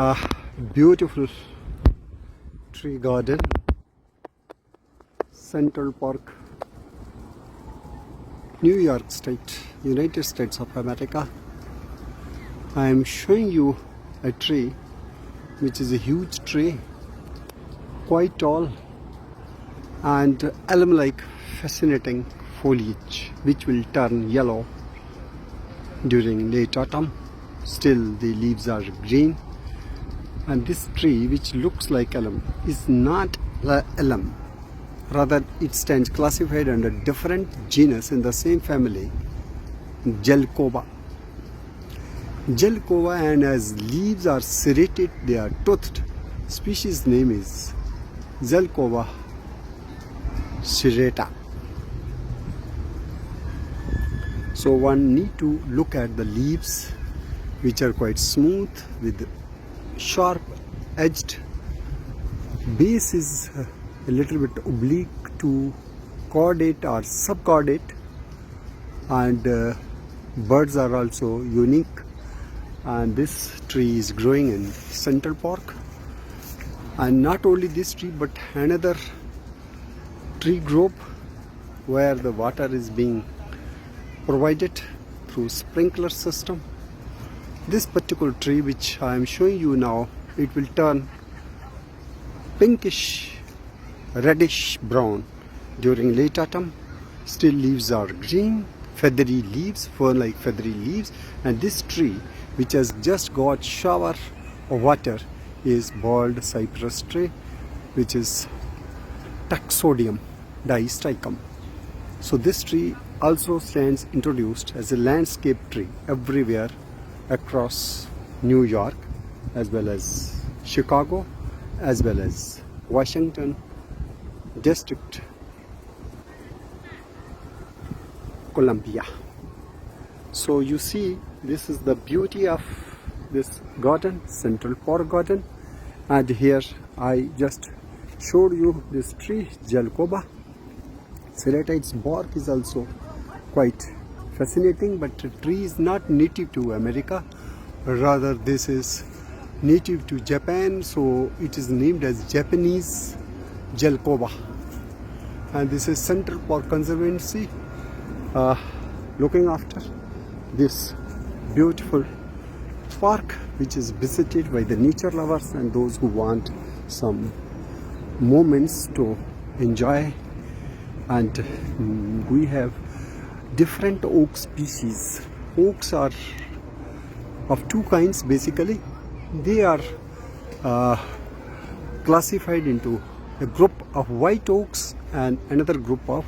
A beautiful tree garden, Central Park, New York State, United States of America. I am showing you a tree which is a huge tree, quite tall and elm-like fascinating foliage which will turn yellow during late autumn. Still the leaves are green, and this tree which looks like elm is not the elm. Rather, it stands classified under different genus in the same family, Gelcoba. Gelcoba, and as leaves are serrated, they are toothed. Species name is Gelcoba serrata. So one need to look at the leaves, which are quite smooth with sharp edged. Base is a little bit oblique to cordate or subcordate, and birds are also unique. And this tree is growing in Central Park, and not only this tree but another tree group where the water is being provided through sprinkler system. This particular tree which I am showing you now, it will turn pinkish reddish brown during late autumn. Still leaves are green, feathery leaves, fern-like feathery leaves, and this tree which has just got shower of water is bald cypress tree, which is Taxodium diastichum. So this tree also stands introduced as a landscape tree everywhere across New York, as well as Chicago, as well as Washington District, Columbia. So you see, this is the beauty of this garden, Central Park Garden. And here I just showed you this tree, Gelcoba serrata. Its bark is also quite fascinating, but the tree is not native to America. Rather, this is native to Japan, so it is named as Japanese Gelcoba. And this is Central Park Conservancy looking after this beautiful park, which is visited by the nature lovers and those who want some moments to enjoy. And we have different oak species. Oaks are of two kinds basically. They are classified into a group of white oaks and another group of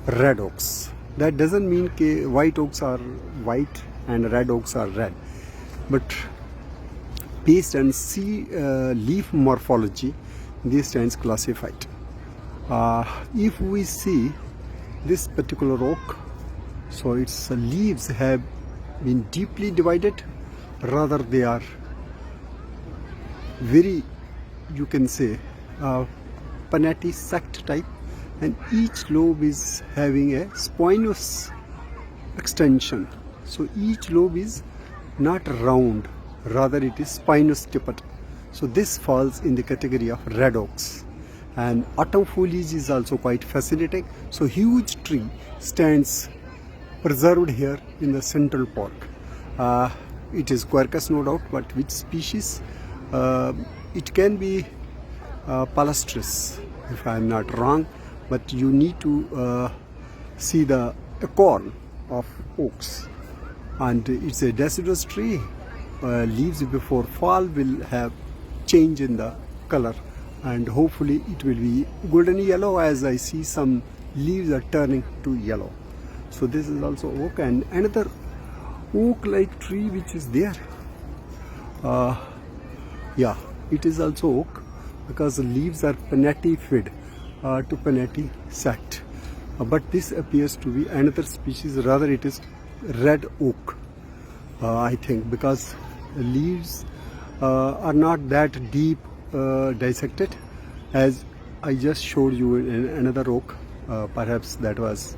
red oaks. That doesn't mean white oaks are white and red oaks are red, but based on leaf morphology, this stands classified. If we see this particular oak, so its leaves have been deeply divided. Rather, they are very, you can say, pinnate sact type, and each lobe is having a spinous extension. So each lobe is not round, rather it is spinous tipped. So this falls in the category of red oaks. And autumn foliage is also quite fascinating. So huge tree stands preserved here in the Central Park. It is Quercus, no doubt, but which species? It can be palustris, if I am not wrong, but you need to see the acorn of oaks. And it's a deciduous tree. Leaves before fall will have change in the color, and hopefully it will be golden yellow, as I see some leaves are turning to yellow. So this is also oak. And another oak-like tree which is there, yeah, it is also oak, because the leaves are pinnate fid to pinnate sact. But this appears to be another species, rather it is red oak, I think, because the leaves are not that deep dissected, as I just showed you in another oak. Perhaps that was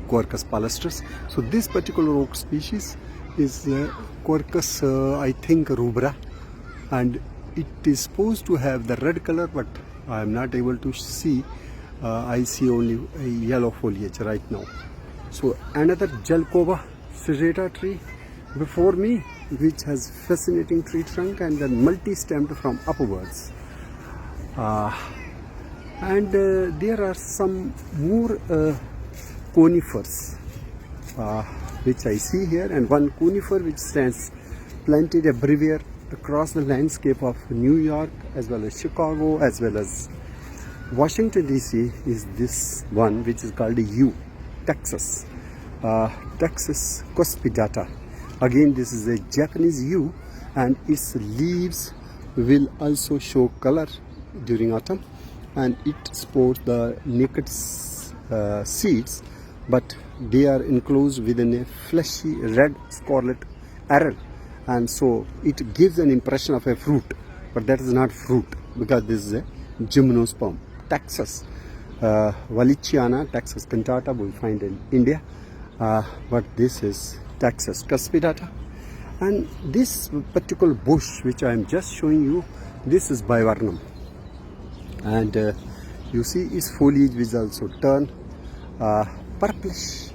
Quercus palustris. So this particular oak species is Quercus, I think, rubra. and it is supposed to have the red color, but I am not able to see. I see only a yellow foliage right now. So another Jalkova serrata tree before me, which has fascinating tree trunk and then multi-stemmed from upwards. And there are some more conifers which I see here, and one conifer which stands planted everywhere across the landscape of New York as well as Chicago as well as Washington DC is this one which is called yew, Texas. Texas cuspidata. Again, this is a Japanese yew, and its leaves will also show color during autumn, and it sports the naked seeds, but they are enclosed within a fleshy red scarlet aril, and so it gives an impression of a fruit, but that is not fruit because this is a gymnosperm. Texas Wallichiana, Texas cantata we find in India, but this is Texas cuspidata. And this particular bush which I am just showing you, this is Viburnum, and you see its foliage will also turn purplish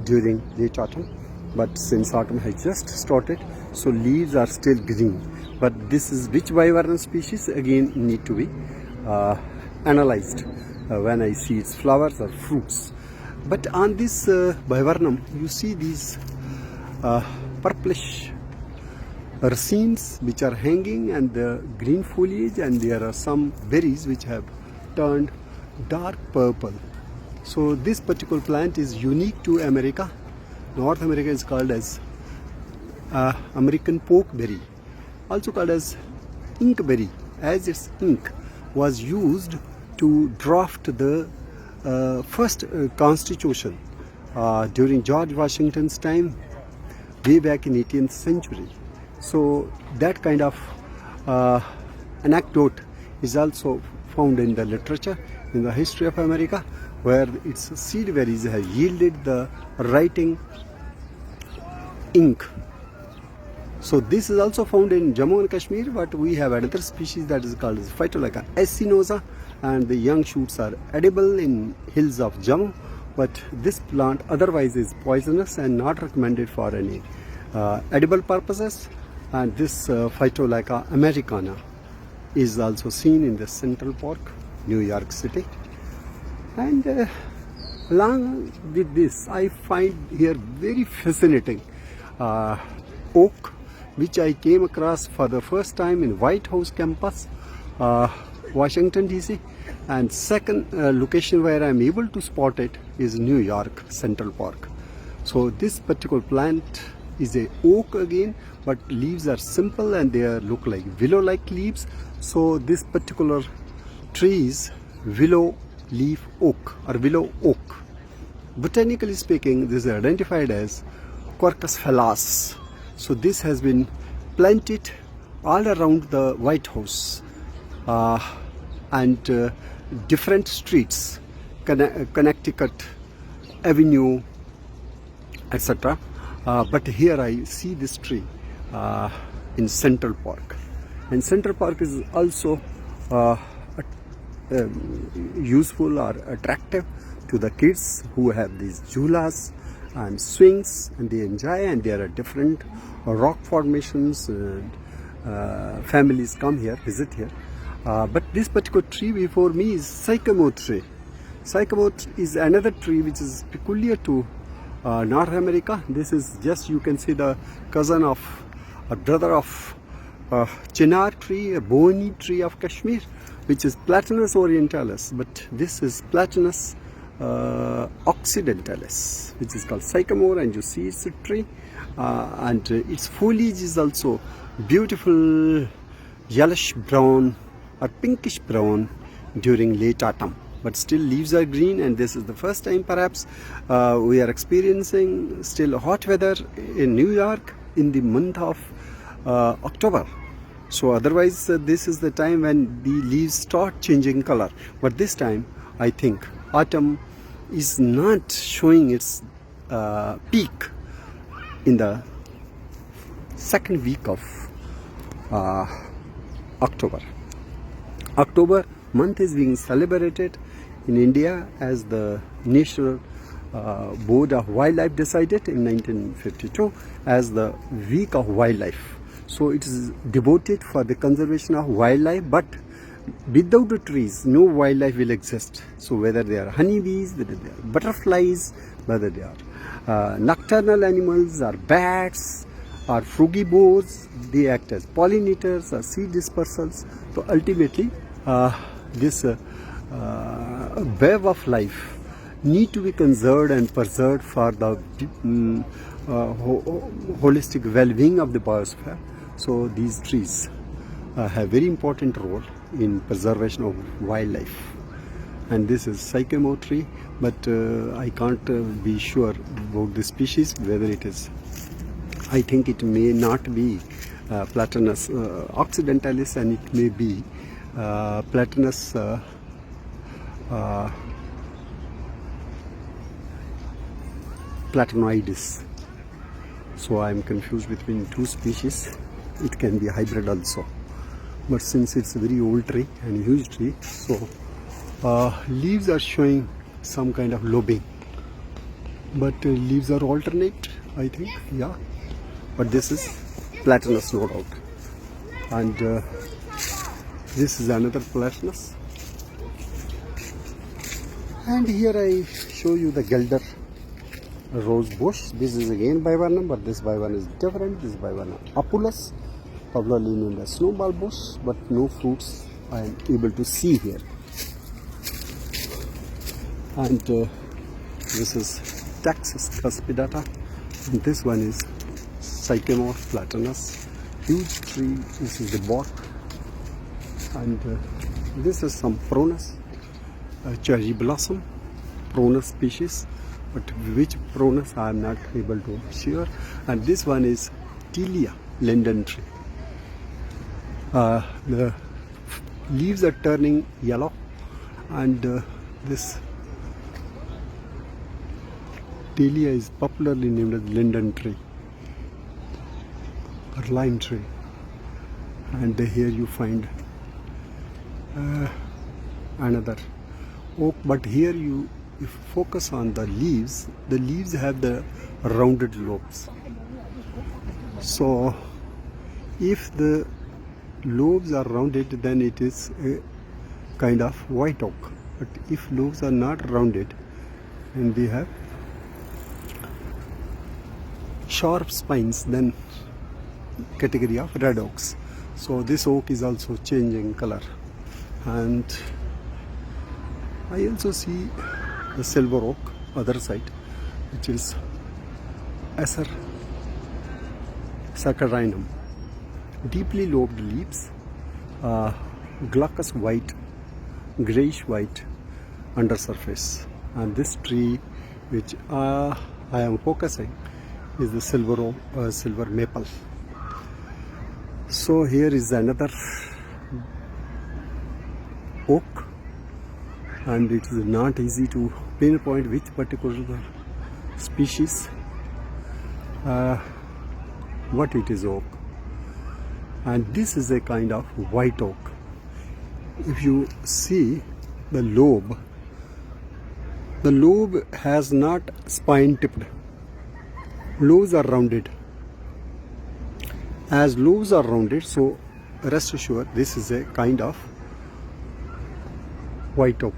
during late autumn, but since autumn has just started, so leaves are still green. But this is which Viburnum species again need to be analyzed when I see its flowers or fruits. But on this Viburnum, you see these purplish racemes which are hanging and the green foliage, and there are some berries which have turned dark purple. So this particular plant is unique to America. North America is called as American pokeberry, also called as inkberry, as its ink was used to draft the first constitution during George Washington's time, way back in 18th century. So that kind of anecdote is also found in the literature, in the history of America, where its seed berries have yielded the writing ink. So this is also found in Jammu and Kashmir, but we have another species that is called Phytolacca acinosa, and the young shoots are edible in hills of Jammu, but this plant otherwise is poisonous and not recommended for any edible purposes. And this Phytolacca americana is also seen in the Central Park, New York City. And along with this, I find here very fascinating oak, which I came across for the first time in White House campus, Washington DC, and second location where I am able to spot it is New York Central Park. So this particular plant is a oak again, but leaves are simple and they look like willow-like leaves. So this particular tree is willow leaf oak or willow oak. Botanically speaking, this is identified as Quercus phalas. So this has been planted all around the White House and different streets, Connecticut Avenue, etc. But here I see this tree in Central Park, and Central Park is also useful or attractive to the kids who have these julas and swings, and they enjoy, and there are different rock formations, and families come here, visit here. But this particular tree before me is sycamore tree. Sycamore is another tree which is peculiar to North America. This is just, you can see, the cousin of a brother of chinar tree, a bony tree of Kashmir, which is Platanus orientalis, but this is Platanus occidentalis, which is called sycamore, and you see it's a tree, and its foliage is also beautiful yellowish brown or pinkish brown during late autumn, but still leaves are green. And this is the first time perhaps we are experiencing still hot weather in New York in the month of October. So otherwise this is the time when the leaves start changing color, but this time I think autumn is not showing its peak in the second week of uh, October. October month is being celebrated in India as the National Board of Wildlife decided in 1952 as the Week of Wildlife. So it is devoted for the conservation of wildlife, but without the trees, no wildlife will exist. So whether they are honeybees, whether they are butterflies, whether they are nocturnal animals or bats or frugivores, they act as pollinators or seed dispersals. So ultimately, this web of life need to be conserved and preserved for the holistic well-being of the biosphere. So these trees have very important role in preservation of wildlife. And this is sycamore tree, but I can't be sure about the species, whether it is, I think it may not be Platanus occidentalis, and it may be Platanus platanoides. So I am confused between two species. It can be a hybrid also, but since it's a very old tree and huge tree, so leaves are showing some kind of lobing, but leaves are alternate, I think. Yeah, but this is Platanus, no doubt. And this is another Platanus. And here I show you the Gelder rose bush. This is again Bivana, but this Bivana is different. This Bivana Apulus, popularly named as snowball bush, but no fruits I am able to see here. And this is Taxus cuspidata, and this one is Sycamore platanus, huge tree. This is the bark, and this is some Pronus, cherry blossom, Pronus species, but which Pronus I am not able to share. And this one is Tilia linden tree. The leaves are turning yellow, and this Tilia is popularly named as linden tree or lime tree. And here you find another oak, but here if you focus on the leaves have the rounded lobes. So if the lobes are rounded, then it is a kind of white oak. But if lobes are not rounded and they have sharp spines, then category of red oaks. So this oak is also changing color. And I also see the silver oak other side, which is Acer saccharinum, deeply lobed leaves, glaucous white, grayish white under surface. And this tree which I am focusing is the silver maple. So here is another oak, and it is not easy to pinpoint which particular species, what it is oak. And this is a kind of white oak. If you see the lobe has not spine tipped. Lobes are rounded. As lobes are rounded, so rest assured this is a kind of white oak.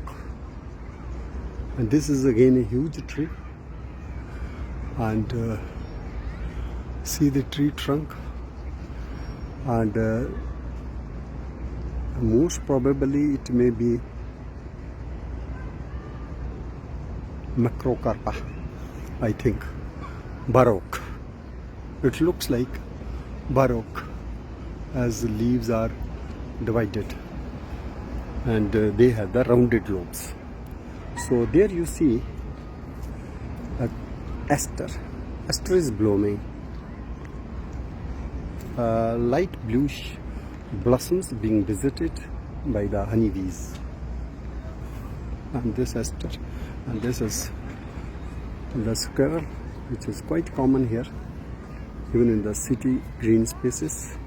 And this is again a huge tree. And see the tree trunk. And most probably it may be Macrocarpa, I think. Baroque. It looks like Baroque as the leaves are divided, and they have the rounded lobes. So there you see aster. Aster is blooming. Light bluish blossoms being visited by the honeybees. And this aster, and this is the squirrel, which is quite common here, even in the city green spaces.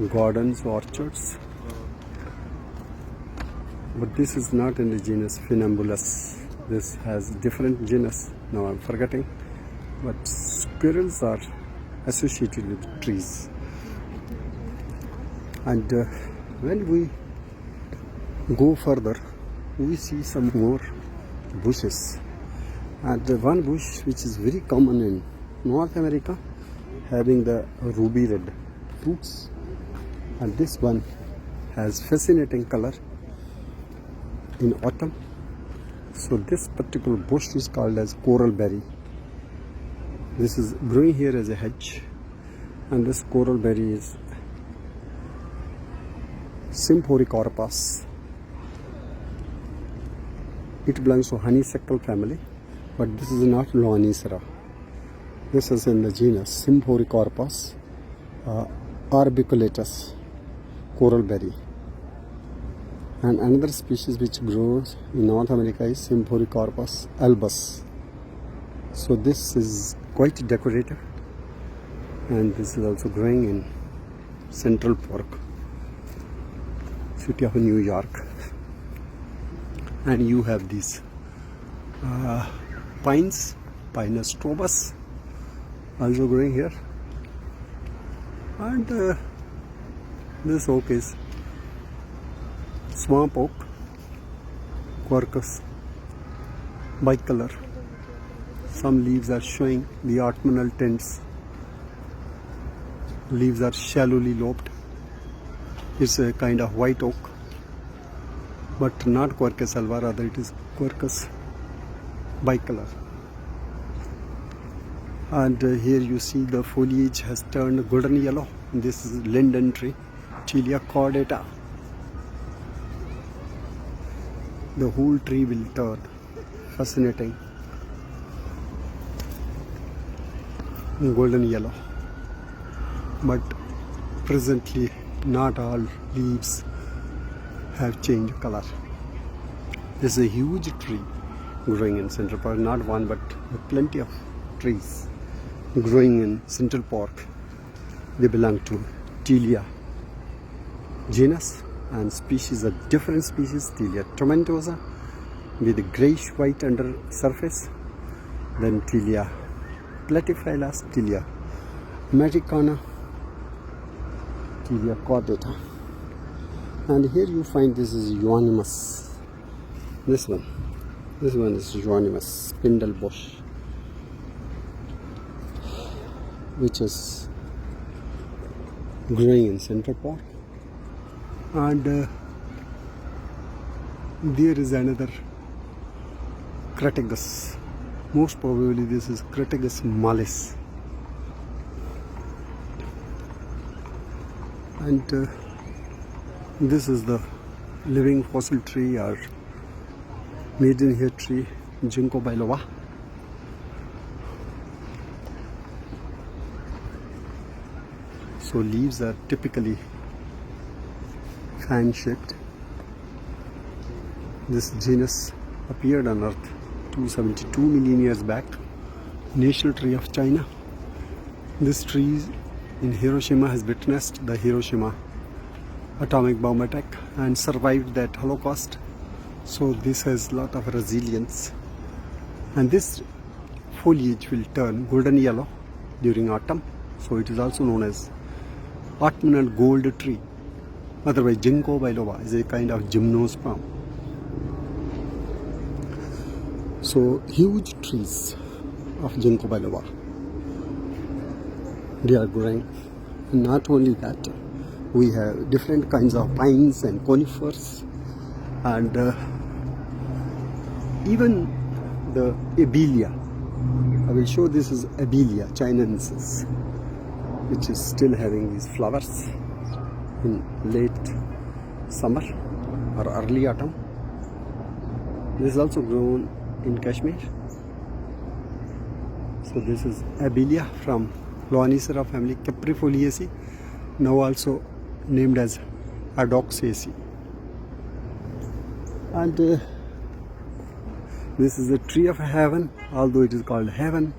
gardens, orchards. But this is not in the genus Funambulus. This has different genus. Now I'm forgetting. But squirrels are associated with trees. And when we go further, we see some more bushes. And the one bush which is very common in North America, having the ruby red fruits, and this one has fascinating color in autumn. So this particular bush is called as coral berry. This is growing here as a hedge, and this coral berry is Symphoricorpus. It belongs to honeysuckle family, but this is not Loanicera. This is in the genus Symphoricorpus arbiculatus, coral berry. And another species which grows in North America is Symphoricorpus albus. So this is quite decorative, and this is also growing in Central Park, city of New York. And you have these pines, Pinus strobus, also growing here. And this oak is swamp oak, Quercus bicolor. Some leaves are showing the autumnal tints. Leaves are shallowly lobed. It's a kind of white oak, but not Quercus alba, rather it is Quercus bicolor. And here you see the foliage has turned golden yellow. This is linden tree, Tilia cordata. The whole tree will turn fascinating golden yellow, but presently not all leaves have changed color. This is a huge tree growing in Central Park, not one but plenty of trees growing in Central Park. They belong to Tilia genus, and species are different species. Tilia tomentosa with a grayish white under surface, then Tilia platyphilus, Tilia metricana, Tilia cordata. And here you find this is euonymus. This one is euonymus spindle bush, which is growing in Central Park. And there is another Crataegus. Most probably this is Crataegus mollis. And this is the living fossil tree or maidenhair tree, Ginkgo biloba. So leaves are typically fan shaped. This genus appeared on Earth 272 million years back. National tree of China. This tree in Hiroshima has witnessed the Hiroshima atomic bomb attack and survived that Holocaust. So this has a lot of resilience. And this foliage will turn golden yellow during autumn. So it is also known as autumnal gold tree. Otherwise, Ginkgo biloba is a kind of gymnosperm. So huge trees of Ginkgo biloba, they are growing. And not only that, we have different kinds of pines and conifers, and even the abelia. I will show this is abelia chinensis, which is still having these flowers in late summer or early autumn. This is also grown in Kashmir. So this is abelia from Loanicera family, Caprifoliaceae, now also named as Adoxaceae. And this is the tree of heaven, although it is called heaven,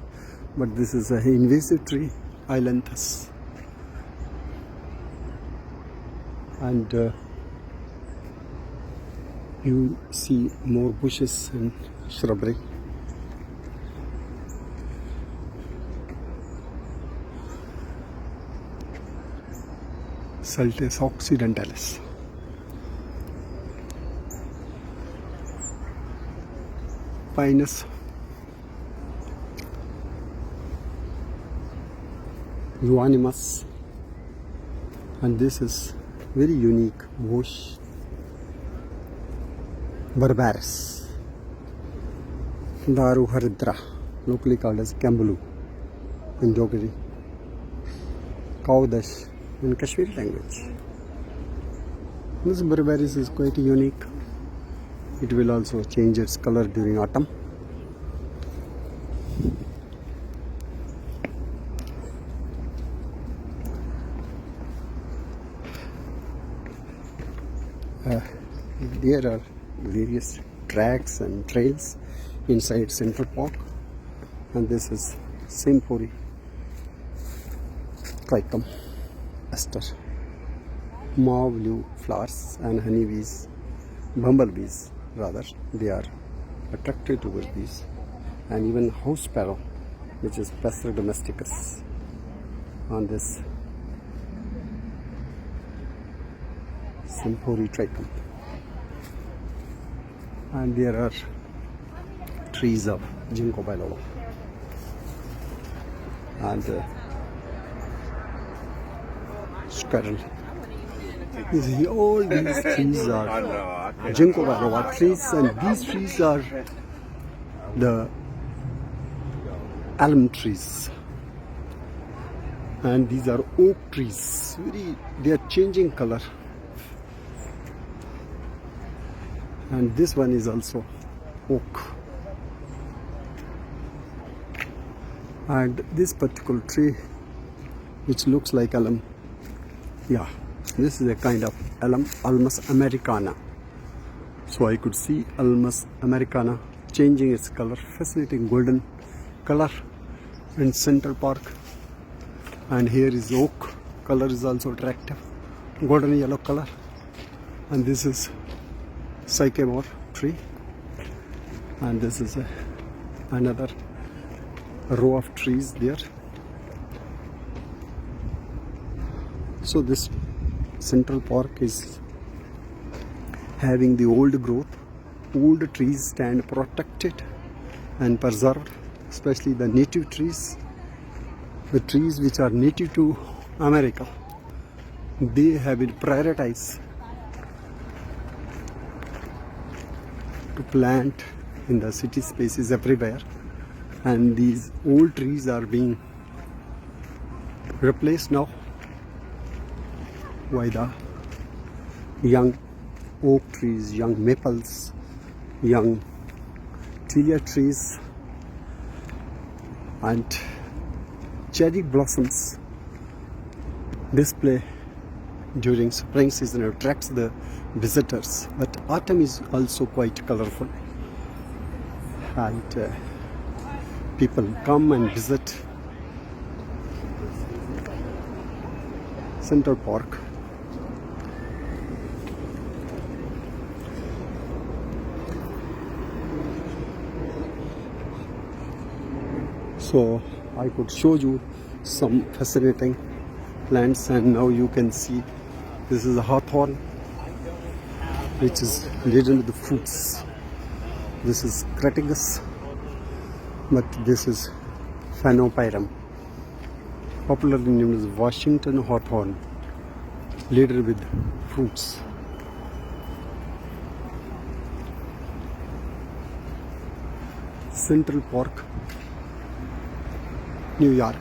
but this is an invasive tree, Ailanthus. and you see more bushes and shrubbery. Saltes occidentalis. Pinus euonymus, and this is very unique bush, barbarus. Daru haridra, locally called as Kambulu in Dogri, Kaudash in Kashmiri language. This barbarus is quite unique. It will also change its color during autumn. There are various tracks and trails inside Central Park, and this is Symphony Trichum aster. Mauve blue flowers and honeybees, bumblebees rather, they are attracted towards these, and even house sparrow, which is Passer domesticus, on this Symphony Trichum. And there are trees of Ginkgo biloba, and squirrel. You see, all these trees are Ginkgo biloba trees, and these trees are the elm trees, and these are oak trees. They are changing color. And this one is also oak, and this particular tree, which looks like elm, yeah, this is a kind of elm, Ulmus americana. So I could see Ulmus americana changing its color, fascinating golden color in Central Park. And here is oak, color is also attractive, golden yellow color. And this is sycamore tree, and this is another row of trees there. So this Central Park is having the old growth. Old trees stand protected and preserved, especially the native trees, the trees which are native to America. They have been prioritized to plant in the city spaces everywhere, and these old trees are being replaced now by the young oak trees, young maples, young tilia trees, and cherry blossoms display during spring season attracts the visitors, but autumn is also quite colorful, and people come and visit Central Park. So I could show you some fascinating plants, and now you can see this is a hawthorn, which is laden with fruits. This is Crataegus, but this is Phanopyrum, popularly named as Washington hawthorn, laden with fruits. Central Park, New York.